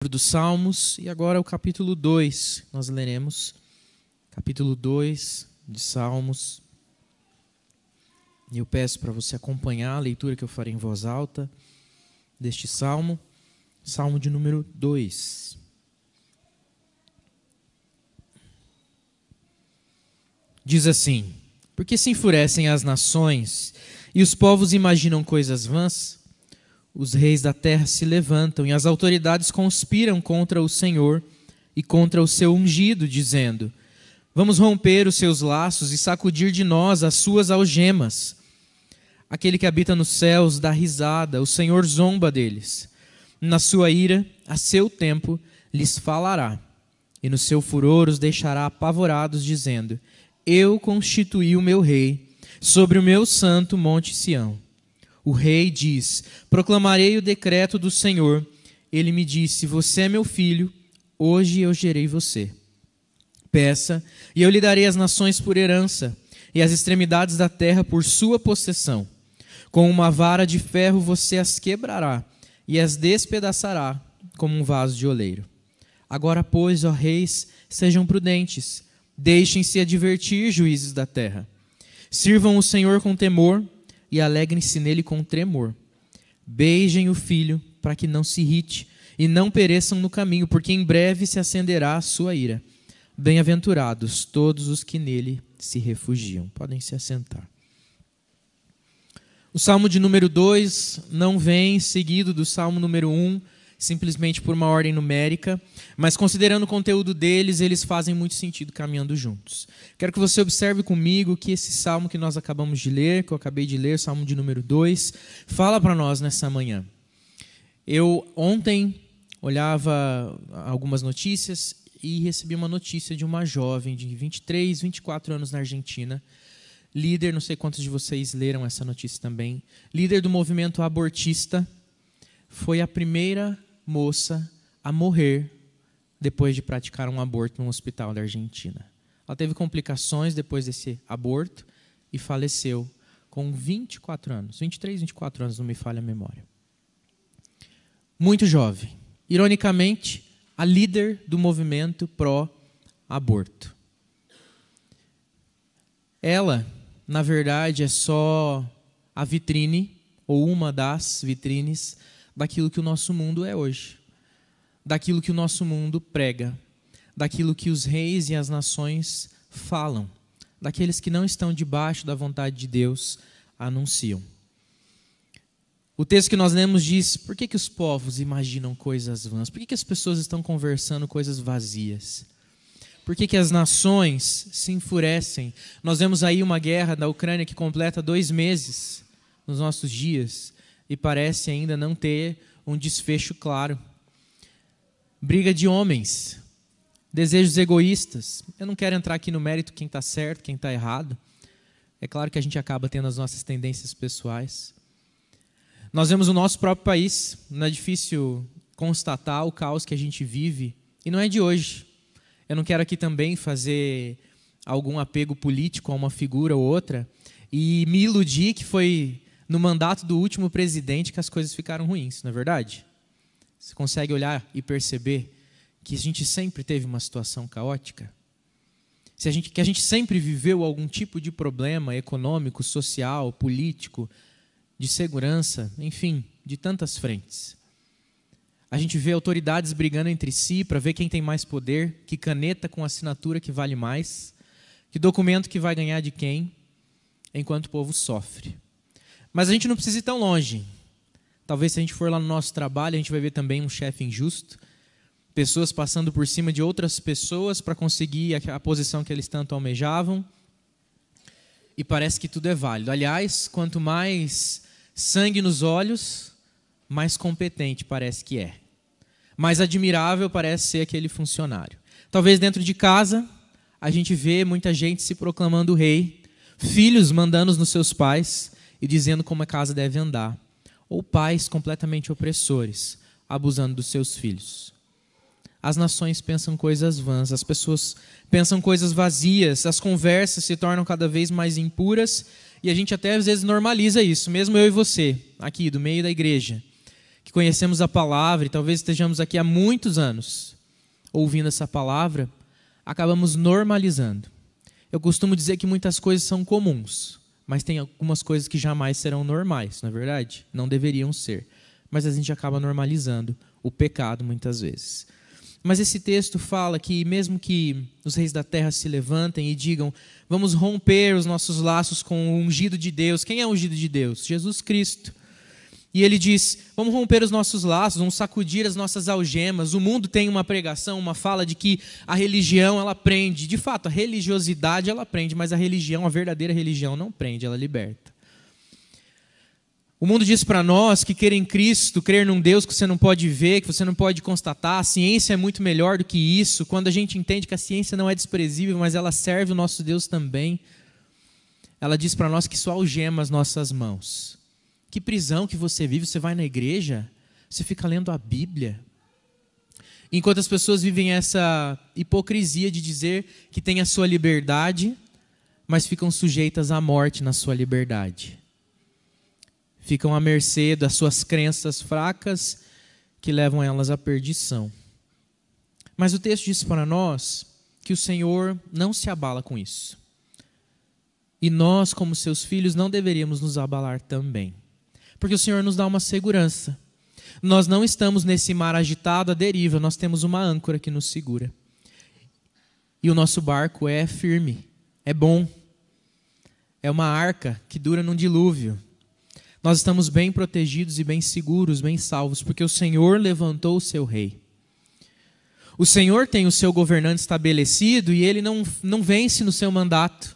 Dos Salmos, e agora o capítulo 2, nós leremos capítulo 2 de Salmos, e eu peço para você acompanhar a leitura que eu farei em voz alta deste Salmo, Salmo de número 2. Diz assim: Por que se enfurecem as nações e os povos imaginam coisas vãs? Os reis da terra se levantam e as autoridades conspiram contra o Senhor e contra o seu ungido, dizendo: Vamos romper os seus laços e sacudir de nós as suas algemas. Aquele que habita nos céus dá risada, o Senhor zomba deles. Na sua ira, a seu tempo, lhes falará, e no seu furor os deixará apavorados, dizendo: Eu constituí o meu rei sobre o meu santo monte Sião. O rei diz: Proclamarei o decreto do Senhor. Ele me disse: Você é meu filho, hoje eu gerei você. Peça, e eu lhe darei as nações por herança, e as extremidades da terra por sua possessão. Com uma vara de ferro você as quebrará, e as despedaçará como um vaso de oleiro. Agora, pois, ó reis, sejam prudentes, deixem-se advertir, juízes da terra. Sirvam o Senhor com temor, e alegrem-se nele com tremor. Beijem o filho, para que não se irrite, e não pereçam no caminho, porque em breve se acenderá a sua ira. Bem-aventurados todos os que nele se refugiam. Podem se assentar. O Salmo de número 2 não vem seguido do Salmo número 1, simplesmente por uma ordem numérica, mas considerando o conteúdo deles, eles fazem muito sentido caminhando juntos. Quero que você observe comigo que esse salmo que nós acabamos de ler, que eu acabei de ler, Salmo de número 2, fala para nós nessa manhã. Eu ontem olhava algumas notícias e recebi uma notícia de uma jovem de 23, 24 anos na Argentina, líder, não sei quantos de vocês leram essa notícia também, líder do movimento abortista, foi a primeira moça a morrer depois de praticar um aborto num hospital da Argentina. Ela teve complicações depois desse aborto e faleceu com 24 anos. 23, 24 anos, não me falha a memória. Muito jovem. Ironicamente, a líder do movimento pró-aborto. Ela, na verdade, é só a vitrine, ou uma das vitrines, daquilo que o nosso mundo é hoje, daquilo que o nosso mundo prega, daquilo que os reis e as nações falam, daqueles que não estão debaixo da vontade de Deus anunciam. O texto que nós lemos diz: por que os povos imaginam coisas vãs? Por que as pessoas estão conversando coisas vazias? Por que as nações se enfurecem? Nós vemos aí uma guerra da Ucrânia que completa 2 meses nos nossos dias, e parece ainda não ter um desfecho claro. Briga de homens, desejos egoístas. Eu não quero entrar aqui no mérito quem está certo, quem está errado. É claro que a gente acaba tendo as nossas tendências pessoais. Nós vemos o nosso próprio país, não é difícil constatar o caos que a gente vive, e não é de hoje. Eu não quero aqui também fazer algum apego político a uma figura ou outra, e me iludir que foi no mandato do último presidente que as coisas ficaram ruins, não é verdade? Você consegue olhar e perceber que a gente sempre teve uma situação caótica? Que a gente sempre viveu algum tipo de problema econômico, social, político, de segurança, enfim, de tantas frentes. A gente vê autoridades brigando entre si para ver quem tem mais poder, que caneta com assinatura que vale mais, que documento que vai ganhar de quem, enquanto o povo sofre. Mas a gente não precisa ir tão longe. Talvez se a gente for lá no nosso trabalho, a gente vai ver também um chefe injusto, pessoas passando por cima de outras pessoas para conseguir a posição que eles tanto almejavam, e parece que tudo é válido. Aliás, quanto mais sangue nos olhos, mais competente parece que é. Mais admirável parece ser aquele funcionário. Talvez dentro de casa, a gente vê muita gente se proclamando rei, filhos mandando nos seus pais e dizendo como a casa deve andar, ou pais completamente opressores, abusando dos seus filhos. As nações pensam coisas vãs, as pessoas pensam coisas vazias, as conversas se tornam cada vez mais impuras, e a gente até às vezes normaliza isso, mesmo eu e você, aqui do meio da igreja. que conhecemos a palavra e talvez estejamos aqui há muitos anos ouvindo essa palavra, acabamos normalizando. Eu costumo dizer que muitas coisas são comuns, mas tem algumas coisas que jamais serão normais, não é verdade? Não deveriam ser. Mas a gente acaba normalizando o pecado muitas vezes. Mas esse texto fala que mesmo que os reis da terra se levantem e digam: vamos romper os nossos laços com o ungido de Deus. Quem é o ungido de Deus? Jesus Cristo. E ele diz: vamos romper os nossos laços, vamos sacudir as nossas algemas. O mundo tem uma pregação, uma fala de que a religião ela prende. De fato, a religiosidade ela prende, mas a religião, a verdadeira religião não prende, ela liberta. O mundo diz para nós que crer em Cristo, crer num Deus que você não pode ver, que você não pode constatar, a ciência é muito melhor do que isso. Quando a gente entende que a ciência não é desprezível, mas ela serve o nosso Deus também, ela diz para nós que isso algema as nossas mãos. Que prisão que você vive, você vai na igreja, você fica lendo a Bíblia. Enquanto as pessoas vivem essa hipocrisia de dizer que têm a sua liberdade, mas ficam sujeitas à morte na sua liberdade. Ficam à mercê das suas crenças fracas que levam elas à perdição. Mas o texto diz para nós que o Senhor não se abala com isso. E nós, como seus filhos, não deveríamos nos abalar também. Porque o Senhor nos dá uma segurança. Nós não estamos nesse mar agitado à deriva, nós temos uma âncora que nos segura. E o nosso barco é firme, é bom. É uma arca que dura num dilúvio. Nós estamos bem protegidos e bem seguros, bem salvos, porque o Senhor levantou o seu rei. O Senhor tem o seu governante estabelecido e ele não vence no seu mandato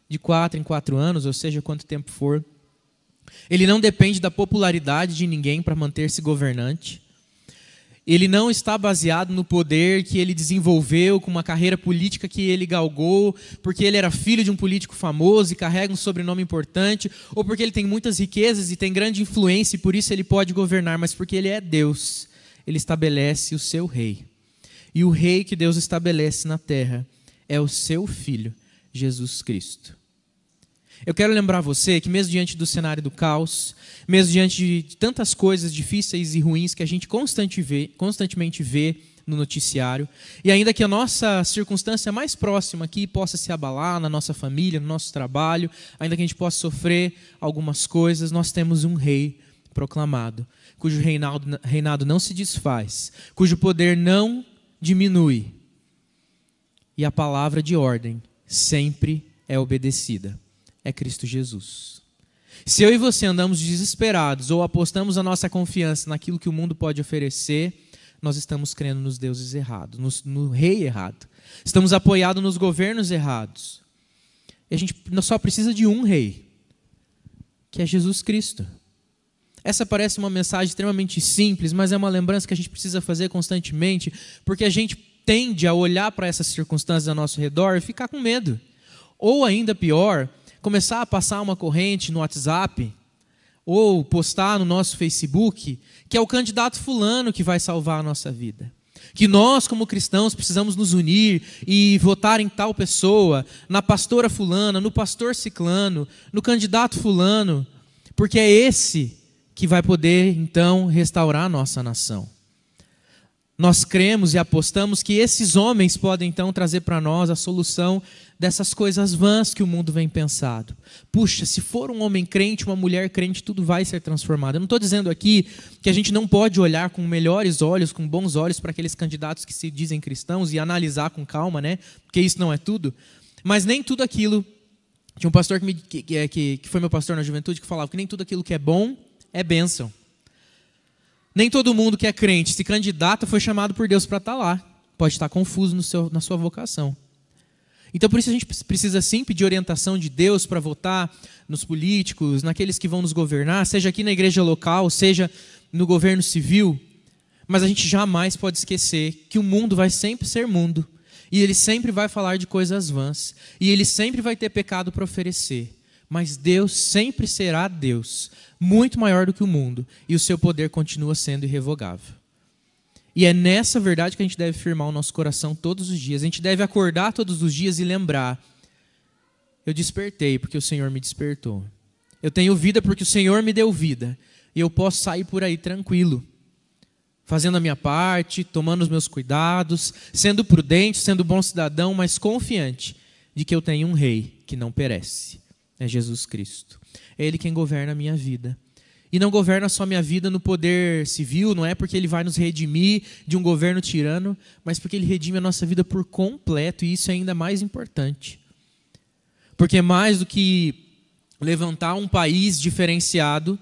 de 4 em 4 anos, ou seja, quanto tempo for. Ele não depende da popularidade de ninguém para manter-se governante. Ele não está baseado no poder que ele desenvolveu com uma carreira política que ele galgou, porque ele era filho de um político famoso e carrega um sobrenome importante, ou porque ele tem muitas riquezas e tem grande influência e por isso ele pode governar, mas porque ele é Deus, ele estabelece o seu rei. E o rei que Deus estabelece na terra é o seu Filho, Jesus Cristo. Eu quero lembrar você que mesmo diante do cenário do caos, mesmo diante de tantas coisas difíceis e ruins que a gente constantemente vê no noticiário, e ainda que a nossa circunstância mais próxima aqui possa se abalar na nossa família, no nosso trabalho, ainda que a gente possa sofrer algumas coisas, nós temos um rei proclamado, cujo reinado não se desfaz, cujo poder não diminui, e a palavra de ordem sempre é obedecida. É Cristo Jesus. Se eu e você andamos desesperados ou apostamos a nossa confiança naquilo que o mundo pode oferecer, nós estamos crendo nos deuses errados, no rei errado. Estamos apoiados nos governos errados. E a gente só precisa de um rei, que é Jesus Cristo. Essa parece uma mensagem extremamente simples, mas é uma lembrança que a gente precisa fazer constantemente, porque a gente tende a olhar para essas circunstâncias ao nosso redor e ficar com medo. Ou ainda pior, começar a passar uma corrente no WhatsApp ou postar no nosso Facebook que é o candidato fulano que vai salvar a nossa vida. Que nós, como cristãos, precisamos nos unir e votar em tal pessoa, na pastora fulana, no pastor ciclano, no candidato fulano, porque é esse que vai poder, então, restaurar a nossa nação. Nós cremos e apostamos que esses homens podem, então, trazer para nós a solução dessas coisas vãs que o mundo vem pensado. Puxa, se for um homem crente, uma mulher crente, tudo vai ser transformado. Eu não estou dizendo aqui que a gente não pode olhar com melhores olhos, com bons olhos para aqueles candidatos que se dizem cristãos e analisar com calma, né? Porque isso não é tudo. Mas nem tudo aquilo... Tinha um pastor que foi meu pastor na juventude que falava que nem tudo aquilo que é bom é bênção. Nem todo mundo que é crente se candidata foi chamado por Deus para estar lá. Pode estar confuso na sua vocação. Então, por isso a gente precisa sim pedir orientação de Deus para votar nos políticos, naqueles que vão nos governar, seja aqui na igreja local, seja no governo civil. Mas a gente jamais pode esquecer que o mundo vai sempre ser mundo. E ele sempre vai falar de coisas vãs. E ele sempre vai ter pecado para oferecer. Mas Deus sempre será Deus, muito maior do que o mundo. E o seu poder continua sendo irrevogável. E é nessa verdade que a gente deve firmar o nosso coração todos os dias. A gente deve acordar todos os dias e lembrar: eu despertei porque o Senhor me despertou. Eu tenho vida porque o Senhor me deu vida. e eu posso sair por aí tranquilo, fazendo a minha parte, tomando os meus cuidados, sendo prudente, sendo bom cidadão, mas confiante de que eu tenho um rei que não perece. É Jesus Cristo. É Ele quem governa a minha vida. E não governa só a minha vida no poder civil, não é porque Ele vai nos redimir de um governo tirano, mas porque Ele redime a nossa vida por completo, e isso é ainda mais importante. Porque mais do que levantar um país diferenciado,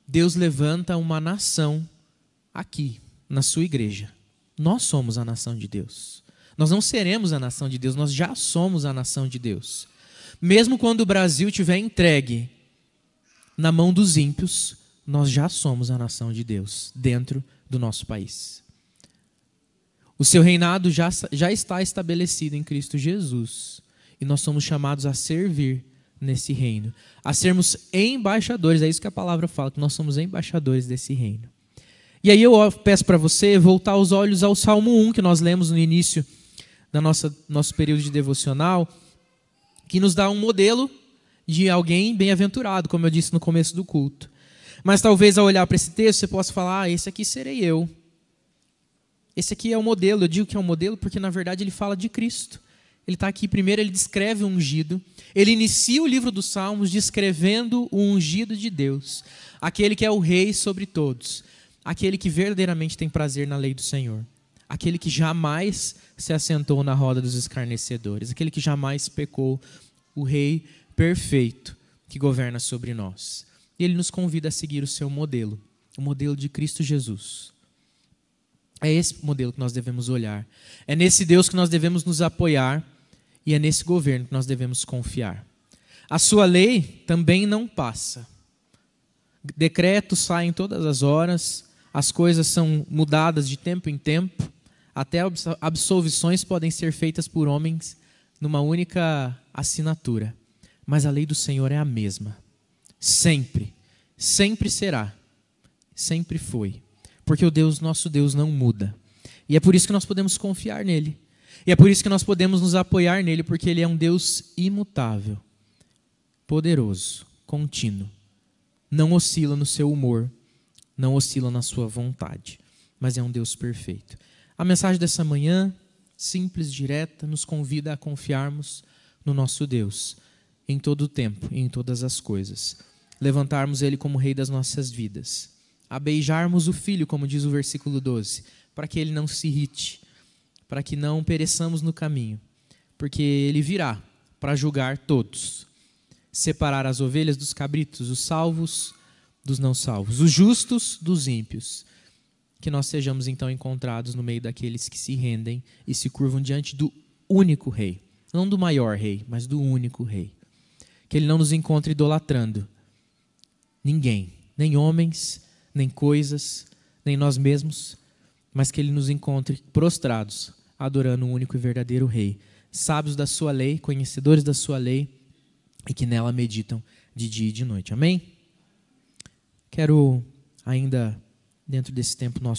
Deus levanta uma nação aqui, na sua igreja. Nós somos a nação de Deus. Nós não seremos a nação de Deus, nós já somos a nação de Deus. Mesmo quando o Brasil estiver entregue na mão dos ímpios, nós já somos a nação de Deus dentro do nosso país. O seu reinado já está estabelecido em Cristo Jesus. E nós somos chamados a servir nesse reino, a sermos embaixadores. É isso que a palavra fala, que nós somos embaixadores desse reino. E aí eu peço para você voltar os olhos ao Salmo 1, que nós lemos no início do nosso período de devocional, que nos dá um modelo de alguém bem-aventurado, como eu disse no começo do culto. Mas talvez ao olhar para esse texto você possa falar, esse aqui serei eu. Esse aqui é o modelo. Eu digo que é um modelo porque na verdade ele fala de Cristo. Ele está aqui, primeiro ele descreve o ungido. Ele inicia o livro dos Salmos descrevendo o ungido de Deus. Aquele que é o rei sobre todos. Aquele que verdadeiramente tem prazer na lei do Senhor. Aquele que jamais se assentou na roda dos escarnecedores. Aquele que jamais pecou. O rei perfeito que governa sobre nós. E ele nos convida a seguir o seu modelo. O modelo de Cristo Jesus. É esse modelo que nós devemos olhar. É nesse Deus que nós devemos nos apoiar. E é nesse governo que nós devemos confiar. A sua lei também não passa. Decretos saem todas as horas. As coisas são mudadas de tempo em tempo. Até absolvições podem ser feitas por homens numa única assinatura. Mas a lei do Senhor é a mesma. Sempre. Sempre será. Sempre foi. Porque o Deus, nosso Deus, não muda. E é por isso que nós podemos confiar nele. E é por isso que nós podemos nos apoiar nele, porque ele é um Deus imutável, poderoso, contínuo. Não oscila no seu humor, não oscila na sua vontade, mas é um Deus perfeito. A mensagem dessa manhã, simples, direta, nos convida a confiarmos no nosso Deus, em todo o tempo e em todas as coisas. Levantarmos ele como rei das nossas vidas. A beijarmos o Filho, como diz o versículo 12, para que ele não se irrite, para que não pereçamos no caminho, porque ele virá para julgar todos, separar as ovelhas dos cabritos, os salvos dos não salvos, os justos dos ímpios, que nós sejamos então encontrados no meio daqueles que se rendem e se curvam diante do único rei, não do maior rei, mas do único rei, que ele não nos encontre idolatrando ninguém, nem homens, nem coisas, nem nós mesmos, mas que ele nos encontre prostrados, adorando o único e verdadeiro rei, sábios da sua lei, conhecedores da sua lei, e que nela meditam de dia e de noite. Amém? Quero ainda, dentro desse tempo nosso,